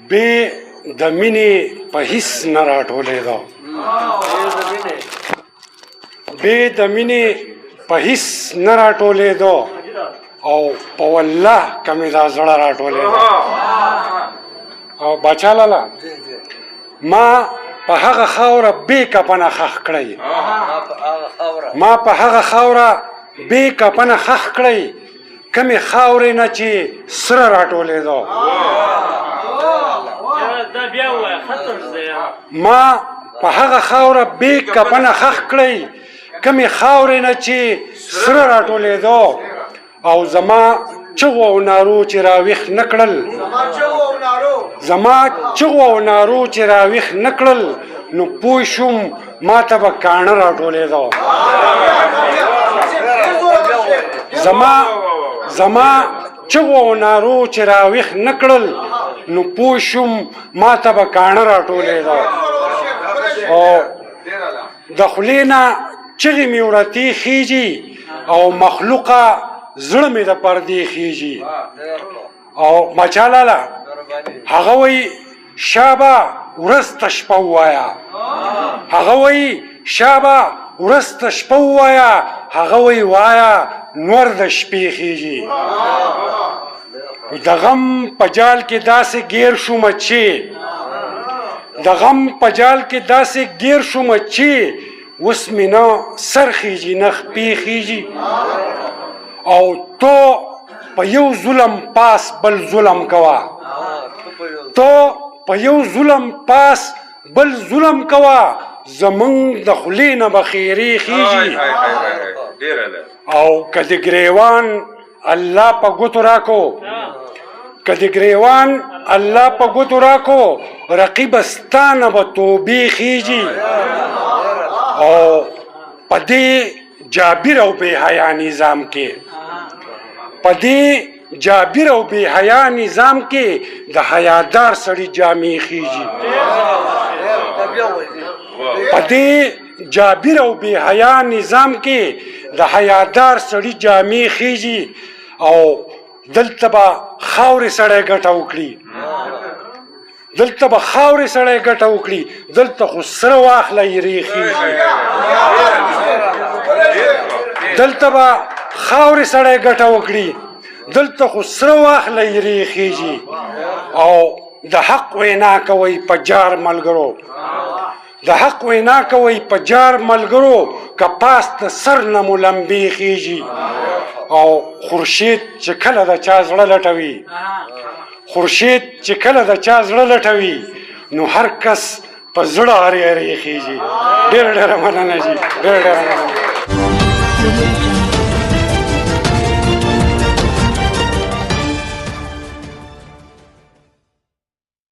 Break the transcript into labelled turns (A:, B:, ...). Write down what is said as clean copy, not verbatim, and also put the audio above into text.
A: بې د مینې په هیڅ نه راټولېده بې د مینې په هیڅ نه راټولېده او په والله که مې دا زړه راټولېده او باچا لالا ما په هغه خاوره بې کفنه ښخ کړی ما په هغه خاوره بې کفنه ښخ کړی کمې خاورې نه چې سره راټولېده ما په هغه خاوره بې کفنه ښخ کړی کمې خاورې نه چې سره راټولېده او زما چغو او نارو چې راویښ نه کړل زما چغو او نارو چې راویښ نه کړل نو پوه شوم ما ته به کاڼه راټولېده زما چغو او نارو چې راویښ نه کړل نو پوه شوم ما ته به کاڼه راټولېده او د خولې نه چغې مې ورتې خیږي او مخلوقه زړه مې د پردې خیږي او باچا لالا هغه وایي شابه ورځ ته شپه ووایه هغه وایي شابه ورځ ته شپه ووایه هغه وایي وایه نور د شپې خیږي د غم په جال کې داسې ګیر شومه چې د غم په جال کې داسې ګیر شومه چې اوس مې نه سر خیږي نه خپې خیږي او تو په یو ظلم پاس بل ظلم کوه تو په یو ظلم پاس بل ظلم کوه زمونږ د خولې نه به خیرې خیږي او که د ګریوان الله په ګوتو راکو که د ګریوان الله په ګوتو راکو رقیب ستا نه به توبې خیږي او په دې جابر او بې حیا نظام کې په دې جابر او بې حیا نظام کې د حیادار سړي جامې خیږي په دې جابر او بې حیا نظام کې د حیادار سړي جامې خیږي او دلته به خاورې سړی ګټه وکړي دلته به خاورې سړی ګټه وکړي دلته خو سره واخله یې خیږي دلته به خاورې سړی ګټه وکړي دلته خو سره واخله یې خیږي او د حق وینا کوئ په جار ملګرو د حق وینا کوئ په جار ملګرو که پاس د سر نه مو لمبې خیږي او خورشید چې کله د چا زړه لټوي خورشید چې کله د چا زړه لټوي نو هر کس په زړه هرې هرې خیږي ډېره ډېره مننه جي ډېره ډېره مننه